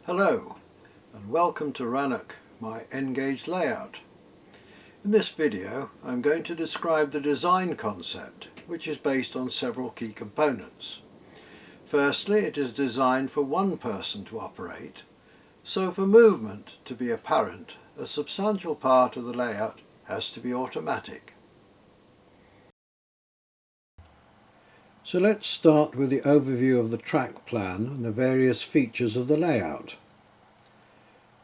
Hello and welcome to Ranoak, my N-gauge layout. In this video I'm going to describe the design concept, which is based on several key components. Firstly, it is designed for one person to operate, so for movement to be apparent, a substantial part of the layout has to be automatic. So let's start with the overview of the track plan and the various features of the layout.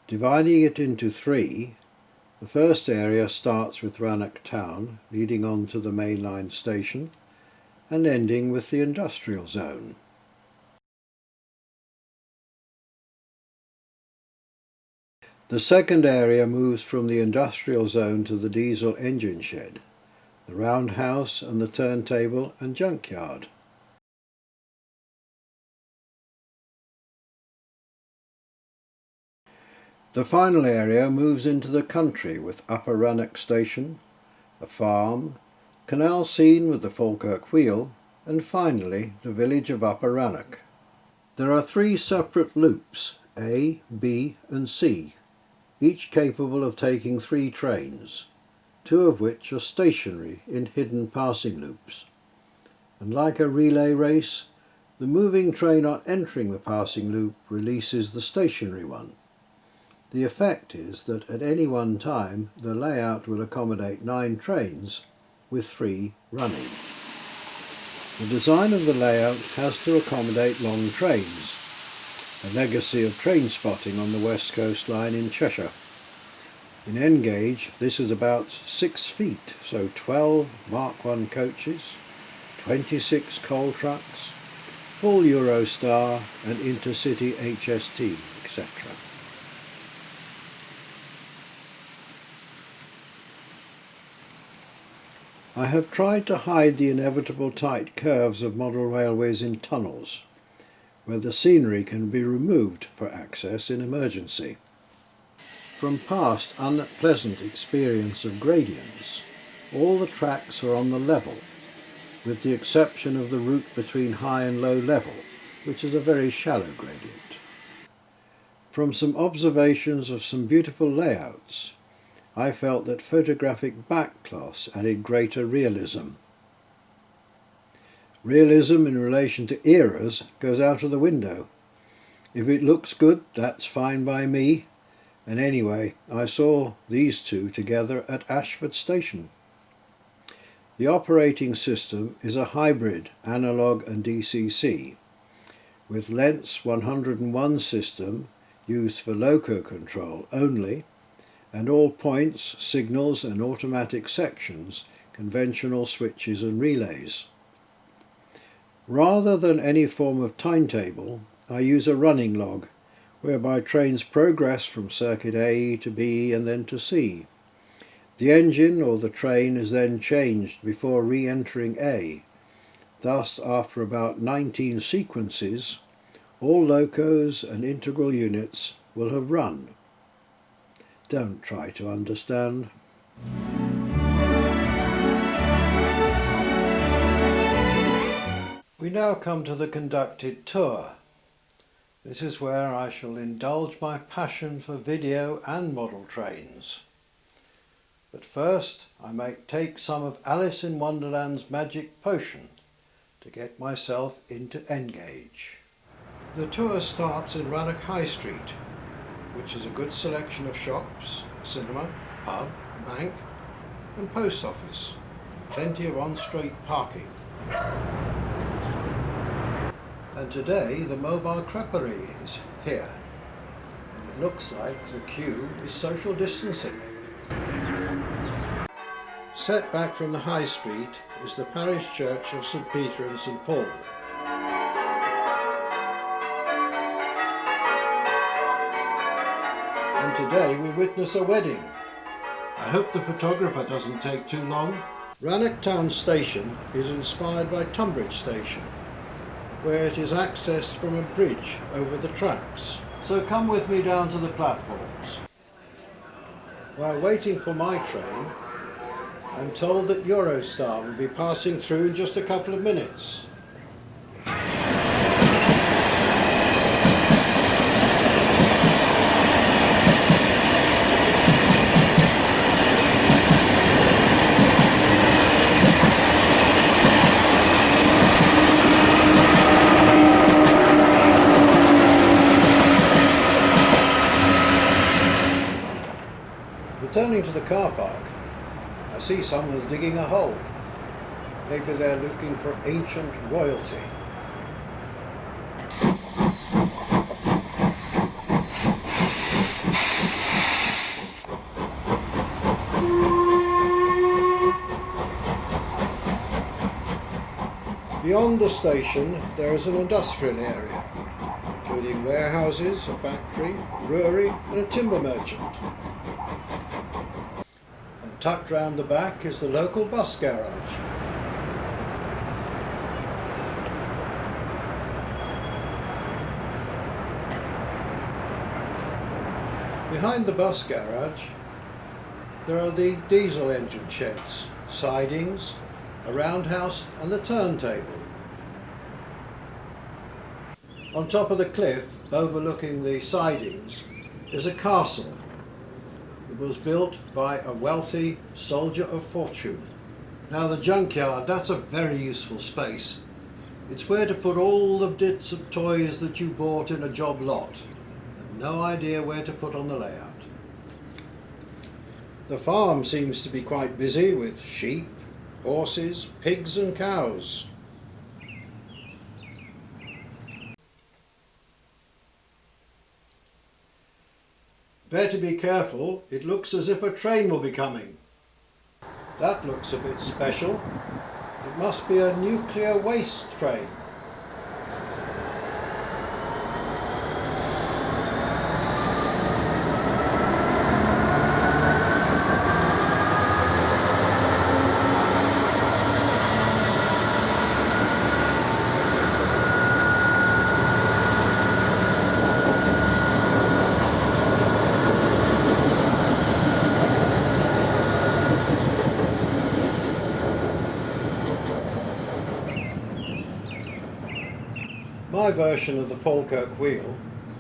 Dividing it into three, the first area starts with Ranoak town, leading on to the main line station and ending with the industrial zone. The second area moves from the industrial zone to the diesel engine shed, the roundhouse and the turntable and junkyard. The final area moves into the country with Upper Ranoak station, a farm, canal scene with the Falkirk Wheel, and finally the village of Upper Ranoak. There are three separate loops, A, B and C, each capable of taking 3 trains, 2 of which are stationary in hidden passing loops. And like a relay race, the moving train on entering the passing loop releases the stationary one. The effect is that at any one time the layout will accommodate 9 trains with 3 running. The design of the layout has to accommodate long trains, a legacy of train spotting on the West Coast Line in Cheshire. In N-gauge this is about 6 feet, so 12 Mark I coaches, 26 coal trucks, full Eurostar and intercity HST, etc. I have tried to hide the inevitable tight curves of model railways in tunnels, where the scenery can be removed for access in emergency. From past unpleasant experience of gradients, all the tracks are on the level, with the exception of the route between high and low level, which is a very shallow gradient. From some observations of some beautiful layouts, I felt that photographic backcloths added greater realism. Realism in relation to eras goes out of the window. If it looks good, that's fine by me. And anyway, I saw these two together at Ashford Station. The operating system is a hybrid analog and DCC, with Lentz 101 system used for loco control only, and all points, signals and automatic sections, conventional switches and relays. Rather than any form of timetable, I use a running log, whereby trains progress from circuit A to B and then to C. The engine or the train is then changed before re-entering A. Thus, after about 19 sequences, all locos and integral units will have run. Don't try to understand. We now come to the conducted tour. This is where I shall indulge my passion for video and model trains. But first I might take some of Alice in Wonderland's magic potion to get myself into N-gauge. The tour starts in Ranoak High Street, which is a good selection of shops, a cinema, a pub, a bank and post office, and plenty of on-street parking. And today the mobile creperie is here, and it looks like the queue is social distancing. Set back from the High Street is the parish church of St Peter and St Paul. And today we witness a wedding. I hope the photographer doesn't take too long. Ranoak Town Station is inspired by Tunbridge Station, where it is accessed from a bridge over the tracks. So come with me down to the platforms. While waiting for my train, I'm told that Eurostar will be passing through in just a couple of minutes. car park. I see someone's digging a hole. Maybe they're looking for ancient royalty. Beyond the station there is an industrial area, including warehouses, a factory, brewery and a timber merchant. And tucked round the back is the local bus garage. Behind the bus garage there are the diesel engine sheds, sidings, a roundhouse and the turntable. On top of the cliff, overlooking the sidings, is a castle. It was built by a wealthy soldier of fortune. Now the junkyard, that's a very useful space. It's where to put all the bits of toys that you bought in a job lot, and no idea where to put on the layout. The farm seems to be quite busy with sheep, horses, pigs and cows. Better be careful, it looks as if a train will be coming. That looks a bit special. It must be a nuclear waste train. My version of the Falkirk Wheel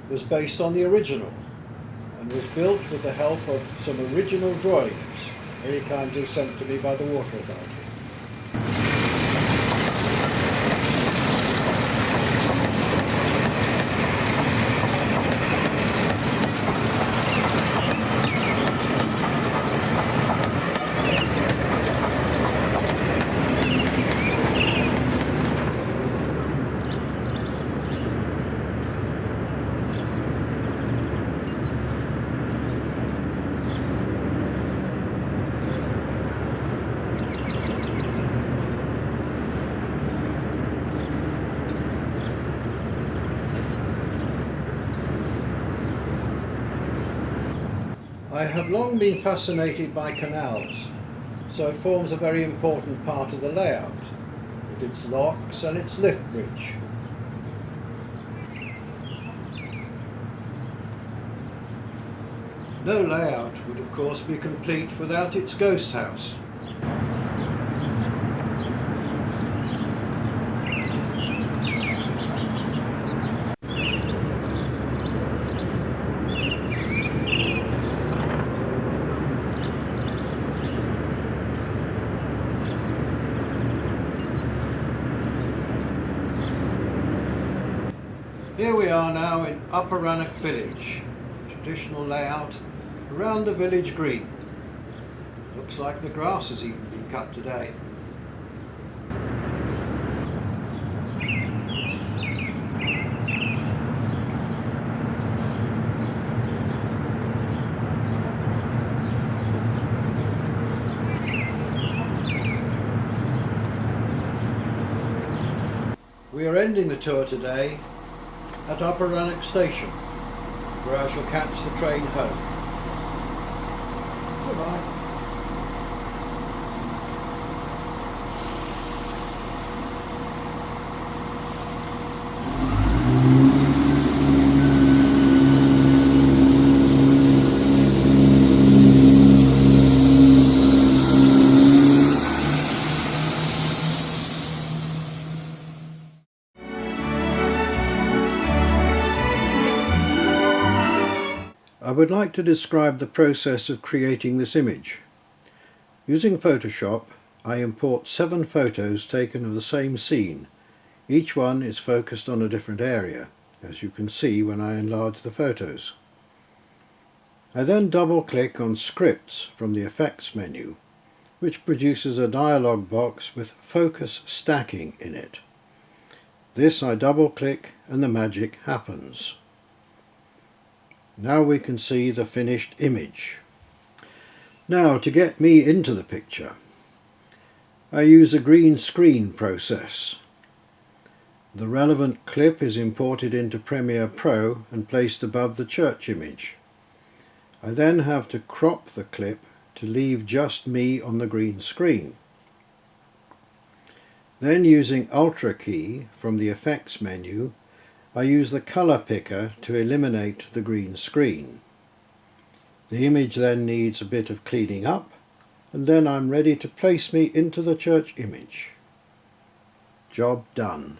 was based on the original and was built with the help of some original drawings, very kindly sent to me by the Water Authority. I have long been fascinated by canals, so it forms a very important part of the layout, with its locks and its lift bridge. No layout would of course be complete without its ghost house. Here we are now in Upper Ranoak village, traditional layout around the village green. Looks like the grass has even been cut today. We are ending the tour today at Upper Ranoak station, where I shall catch the train home. Goodbye. I would like to describe the process of creating this image. Using Photoshop, I import 7 photos taken of the same scene. Each one is focused on a different area, as you can see when I enlarge the photos. I then double-click on Scripts from the Effects menu, which produces a dialog box with Focus Stacking in it. This I double-click and the magic happens. Now we can see the finished image. Now, to get me into the picture, I use a green screen process. The relevant clip is imported into Premiere Pro and placed above the church image. I then have to crop the clip to leave just me on the green screen. Then, using Ultra key from the Effects menu, I use the colour picker to eliminate the green screen. The image then needs a bit of cleaning up, and then I'm ready to place me into the church image. Job done.